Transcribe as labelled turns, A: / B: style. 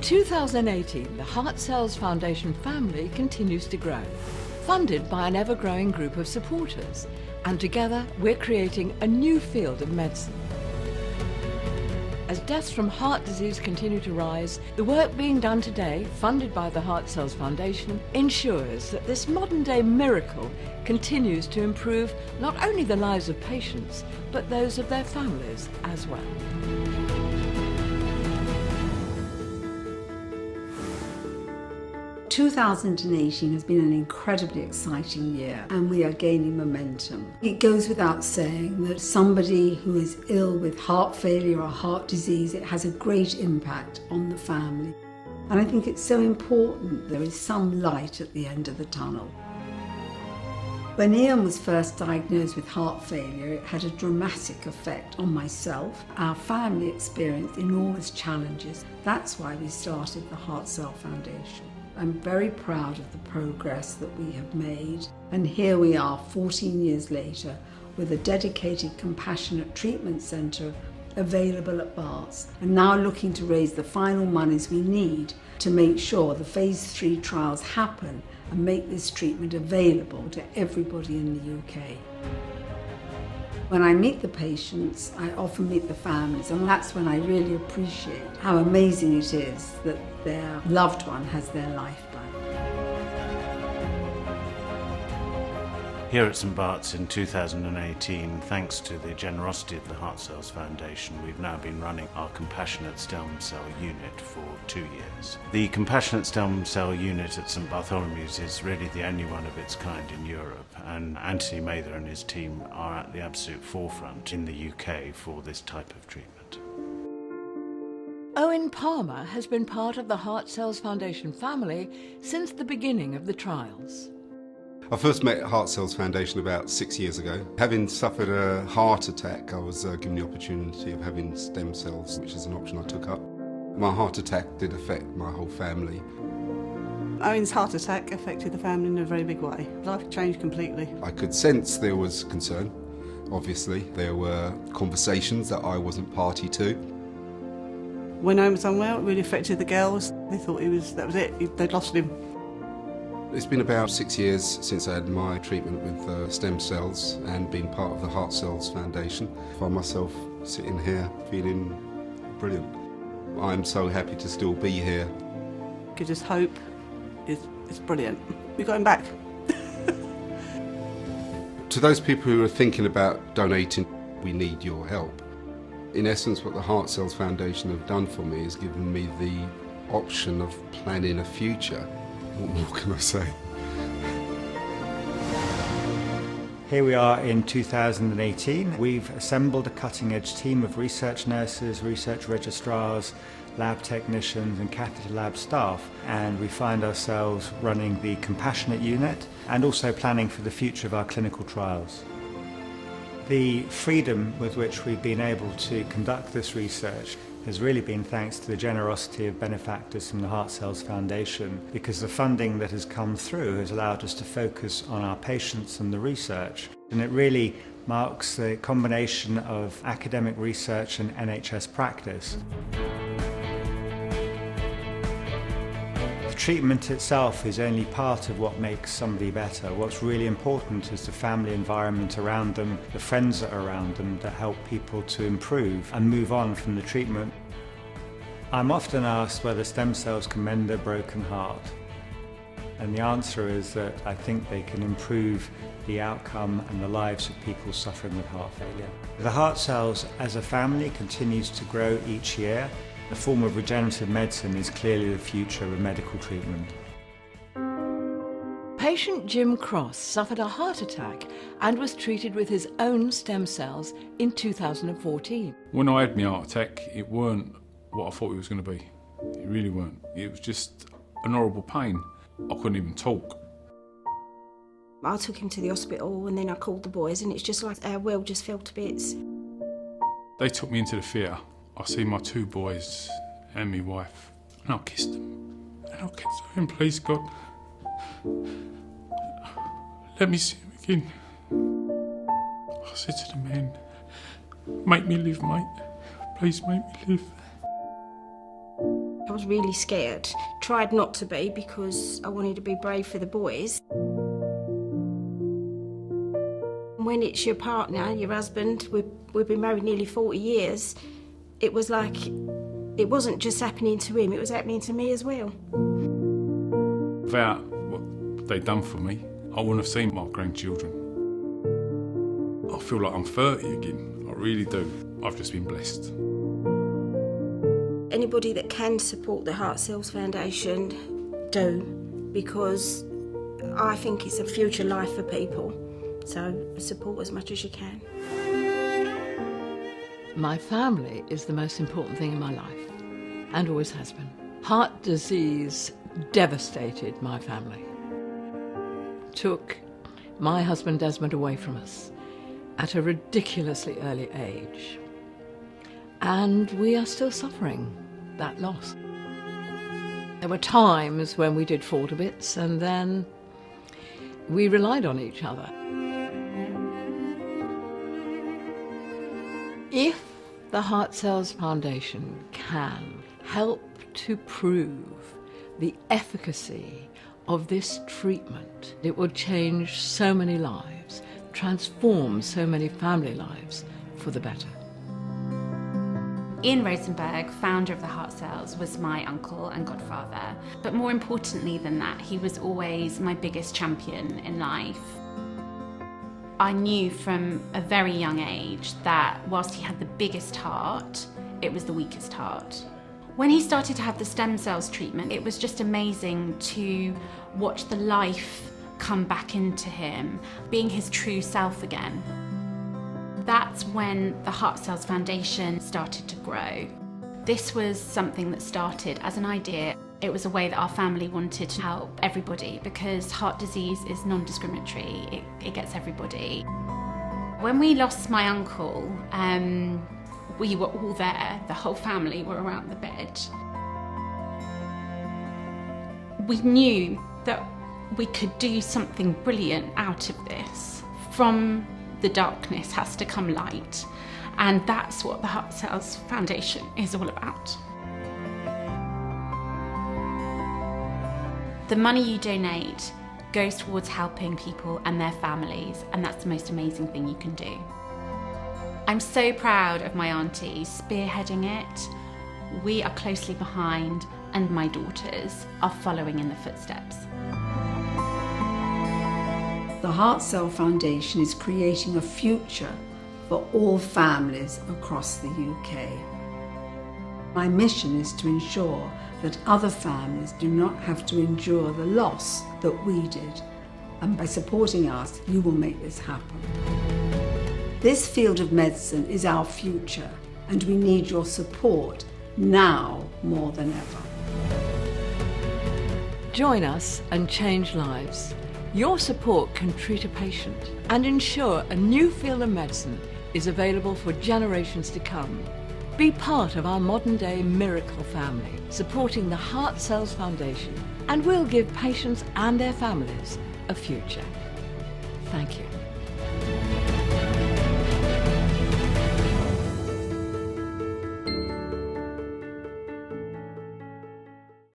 A: 2018, the HeartCellsFoundation family continues to grow, funded by an ever-growing group of supporters, and together we're creating a new field of medicine. As deaths from heart disease continue to rise, the work being done today, funded by the HeartCellsFoundation, ensures that this modern-day miracle continues to improve not only the lives of patients, but those of their families as well.
B: 2018 has been an incredibly exciting year and we are gaining momentum. It goes without saying that somebody who is ill with heart failure or heart disease, it has a great impact on the family. And I think it's so important there is some light at the end of the tunnel. When Ian was first diagnosed with heart failure, it had a dramatic effect on myself. Our family experienced enormous challenges. That's why we started the HeartCellsFoundation. I'm very proud of the progress that we have made, and here we are 14 years later with a dedicated compassionate treatment centre available at Barts, and now looking to raise the final monies we need to make sure the phase 3 trials happen and make this treatment available to everybody in the UK. When I meet the patients, I often meet the families, and that's when I really appreciate how amazing it is that their loved one has their life back.
C: Here at St Bart's in 2018, thanks to the generosity of the HeartCellsFoundation, we've now been running our Compassionate Stem Cell Unit for 2 years. The Compassionate Stem Cell Unit at St Bartholomew's is really the only one of its kind in Europe, and Anthony Mather and his team are at the absolute forefront in the UK for this type of treatment.
A: Owen Palmer has been part of the HeartCellsFoundation family since the beginning of the trials.
D: I first met HeartCellsFoundation about 6 years ago. Having suffered a heart attack, I was given the opportunity of having stem cells, which is an option I took up. My heart attack did affect my whole family.
E: Owen's heart attack affected the family in a very big way. Life changed completely.
D: I could sense there was concern, obviously. There were conversations that I wasn't party to.
E: When Owen was unwell, it really affected the girls. They thought that was it, they'd lost him.
D: It's been about 6 years since I had my treatment with stem cells and been part of the HeartCellsFoundation. I find myself sitting here feeling brilliant. I'm so happy to still be here.
E: Gives us hope. It's brilliant. We've got him back.
D: To those people who are thinking about donating, we need your help. In essence, what the HeartCellsFoundation have done for me is given me the option of planning a future. What more can I say?
F: Here we are in 2018. We've assembled a cutting-edge team of research nurses, research registrars, lab technicians and catheter lab staff, and we find ourselves running the compassionate unit and also planning for the future of our clinical trials. The freedom with which we've been able to conduct this research has really been thanks to the generosity of benefactors from the HeartCellsFoundation, because the funding that has come through has allowed us to focus on our patients and the research. And it really marks the combination of academic research and NHS practice. The treatment itself is only part of what makes somebody better. What's really important is the family environment around them, the friends that are around them that help people to improve and move on from the treatment. I'm often asked whether stem cells can mend a broken heart. And the answer is that I think they can improve the outcome and the lives of people suffering with heart failure. The heart cells as a family continues to grow each year. The form of regenerative medicine is clearly the future of medical treatment.
A: Patient Jim Cross suffered a heart attack and was treated with his own stem cells in 2014.
G: When I had my heart attack, it weren't what I thought it was going to be. It really weren't. It was just an horrible pain. I couldn't even talk.
H: I took him to the hospital and then I called the boys, and it's just like our world just fell to bits.
G: They took me into the theatre. I see my 2 boys and my wife, and I kissed them. And I kept saying, please God, let me see him again. I said to the man, make me live, mate. Please make me live.
H: I was really scared. Tried not to be because I wanted to be brave for the boys. When it's your partner, your husband, we've been married nearly 40 years, it was like, it wasn't just happening to him, it was happening to me as well.
G: Without what they've done for me, I wouldn't have seen my grandchildren. I feel like I'm 30 again, I really do. I've just been blessed.
H: Anybody that can support the Heart Cells Foundation, do, because I think it's a future life for people. So support as much as you can.
A: My family is the most important thing in my life, and always has been. Heart disease devastated my family. Took my husband Desmond away from us at a ridiculously early age. And we are still suffering that loss. There were times when we did fall to bits, and then we relied on each other. If the Heart Cells Foundation can help to prove the efficacy of this treatment, it will change so many lives, transform so many family lives for the better.
I: Ian Rosenberg, founder of the Heart Cells, was my uncle and godfather. But more importantly than that, he was always my biggest champion in life. I knew from a very young age that whilst he had the biggest heart, it was the weakest heart. When he started to have the stem cells treatment, it was just amazing to watch the life come back into him, being his true self again. That's when the Heart Cells Foundation started to grow. This was something that started as an idea. It was a way that our family wanted to help everybody, because heart disease is non-discriminatory. It gets everybody. When we lost my uncle, we were all there. The whole family were around the bed. We knew that we could do something brilliant out of this. From the darkness has to come light, and that's what the Heart Cells Foundation is all about. The money you donate goes towards helping people and their families, and that's the most amazing thing you can do. I'm so proud of my auntie spearheading it. We are closely behind, and my daughters are following in the footsteps.
B: The Heart Cell Foundation is creating a future for all families across the UK. My mission is to ensure that other families do not have to endure the loss that we did. And by supporting us, you will make this happen. This field of medicine is our future, and we need your support now more than ever.
A: Join us and change lives. Your support can treat a patient and ensure a new field of medicine is available for generations to come. Be part of our modern-day miracle family, supporting the Heart Cells Foundation, and we'll give patients and their families a future. Thank you.